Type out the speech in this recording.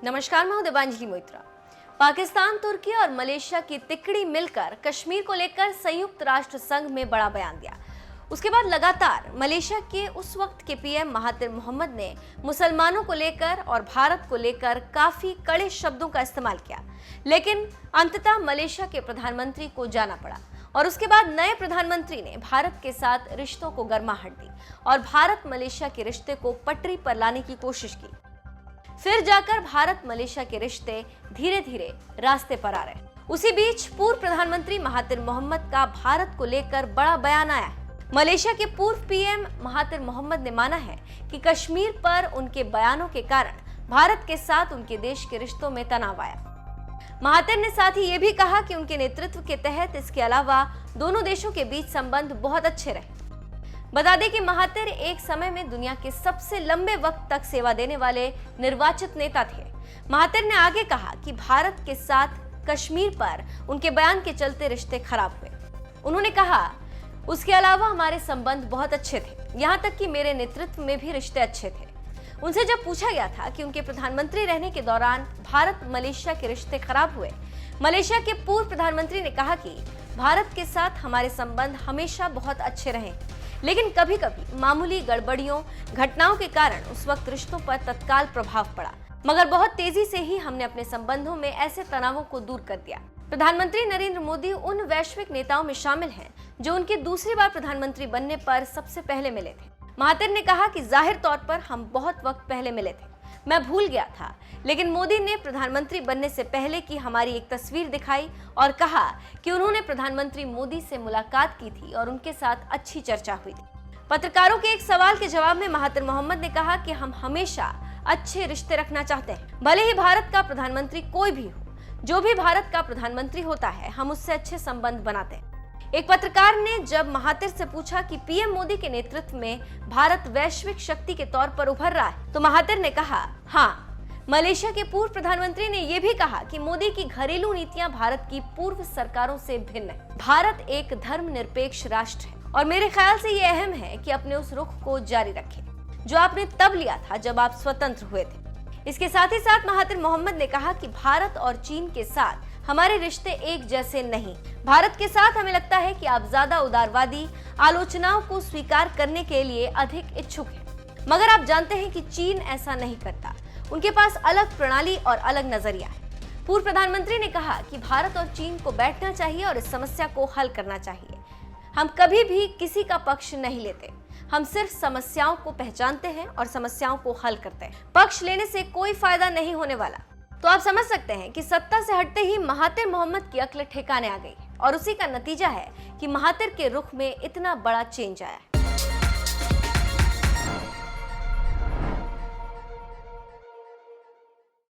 नमस्कार, मैं हूं देवांजलि मोइत्रा। पाकिस्तान, तुर्की और मलेशिया की तिकड़ी मिलकर कश्मीर को लेकर संयुक्त राष्ट्र संघ में बड़ा बयान दिया। उसके बाद लगातार मलेशिया के उस वक्त के पीएम महातिर मोहम्मद ने मुसलमानों को लेकर और भारत को लेकर काफी कड़े शब्दों का इस्तेमाल किया, लेकिन अंततः मलेशिया के प्रधानमंत्री को जाना पड़ा और उसके बाद नए प्रधानमंत्री ने भारत के साथ रिश्तों को गर्माहट दी और भारत मलेशिया के रिश्ते को पटरी पर लाने की कोशिश की। फिर जाकर भारत मलेशिया के रिश्ते धीरे धीरे रास्ते पर आ रहे। उसी बीच पूर्व प्रधानमंत्री महातिर मोहम्मद का भारत को लेकर बड़ा बयान आया है। मलेशिया के पूर्व पीएम महातिर मोहम्मद ने माना है कि कश्मीर पर उनके बयानों के कारण भारत के साथ उनके देश के रिश्तों में तनाव आया। महातिर ने साथ ही ये भी कहा कि उनके नेतृत्व के तहत इसके अलावा दोनों देशों के बीच संबंध बहुत अच्छे रहे। बता दें कि महातिर एक समय में दुनिया के सबसे लंबे वक्त तक सेवा देने वाले निर्वाचित नेता थे। महातिर ने आगे कहा कि भारत के साथ कश्मीर पर उनके बयान के चलते रिश्ते खराब हुए। उन्होंने कहा, उसके अलावा हमारे संबंध बहुत अच्छे थे, यहाँ तक कि मेरे नेतृत्व में भी रिश्ते अच्छे थे। उनसे जब पूछा गया था कि उनके प्रधानमंत्री रहने के दौरान भारत मलेशिया के रिश्ते खराब हुए, मलेशिया के पूर्व प्रधानमंत्री ने कहा कि भारत के साथ हमारे संबंध हमेशा बहुत अच्छे रहे, लेकिन कभी कभी मामूली गड़बड़ियों, घटनाओं के कारण उस वक्त रिश्तों पर तत्काल प्रभाव पड़ा, मगर बहुत तेजी से ही हमने अपने संबंधों में ऐसे तनावों को दूर कर दिया। प्रधानमंत्री नरेंद्र मोदी उन वैश्विक नेताओं में शामिल हैं जो उनके दूसरी बार प्रधानमंत्री बनने पर सबसे पहले मिले थे। महातिर ने कहा कि जाहिर तौर पर हम बहुत वक्त पहले मिले थे, मैं भूल गया था, लेकिन मोदी ने प्रधानमंत्री बनने से पहले की हमारी एक तस्वीर दिखाई और कहा कि उन्होंने प्रधानमंत्री मोदी से मुलाकात की थी और उनके साथ अच्छी चर्चा हुई थी। पत्रकारों के एक सवाल के जवाब में महातिर मोहम्मद ने कहा कि हम हमेशा अच्छे रिश्ते रखना चाहते हैं, भले ही भारत का प्रधानमंत्री कोई भी हो। जो भी भारत का प्रधानमंत्री होता है, हम उससे अच्छे संबंध बनाते हैं। एक पत्रकार ने जब महातिर से पूछा कि पीएम मोदी के नेतृत्व में भारत वैश्विक शक्ति के तौर पर उभर रहा है, तो महातिर ने कहा, हाँ। मलेशिया के पूर्व प्रधानमंत्री ने यह भी कहा कि मोदी की घरेलू नीतियां भारत की पूर्व सरकारों से भिन्न है। भारत एक धर्मनिरपेक्ष राष्ट्र है और मेरे ख्याल से ये अहम है कि अपने उस रुख को जारी रखें जो आपने तब लिया था जब आप स्वतंत्र हुए थे। इसके साथ ही साथ महातिर मोहम्मद ने कहा कि भारत और चीन के साथ हमारे रिश्ते एक जैसे नहीं। भारत के साथ हमें लगता है कि आप ज्यादा उदारवादी आलोचनाओं को स्वीकार करने के लिए अधिक इच्छुक हैं, मगर आप जानते हैं कि चीन ऐसा नहीं करता। उनके पास अलग प्रणाली और अलग नजरिया है। पूर्व प्रधानमंत्री ने कहा कि भारत और चीन को बैठना चाहिए और इस समस्या को हल करना चाहिए। हम कभी भी किसी का पक्ष नहीं लेते, हम सिर्फ समस्याओं को पहचानते हैं और समस्याओं को हल करते हैं। पक्ष लेने से कोई फायदा नहीं होने वाला। तो आप समझ सकते हैं कि सत्ता से हटते ही महातिर मोहम्मद की अक्ल ठिकाने आ गई और उसी का नतीजा है कि महातिर के रुख में इतना बड़ा चेंज आया।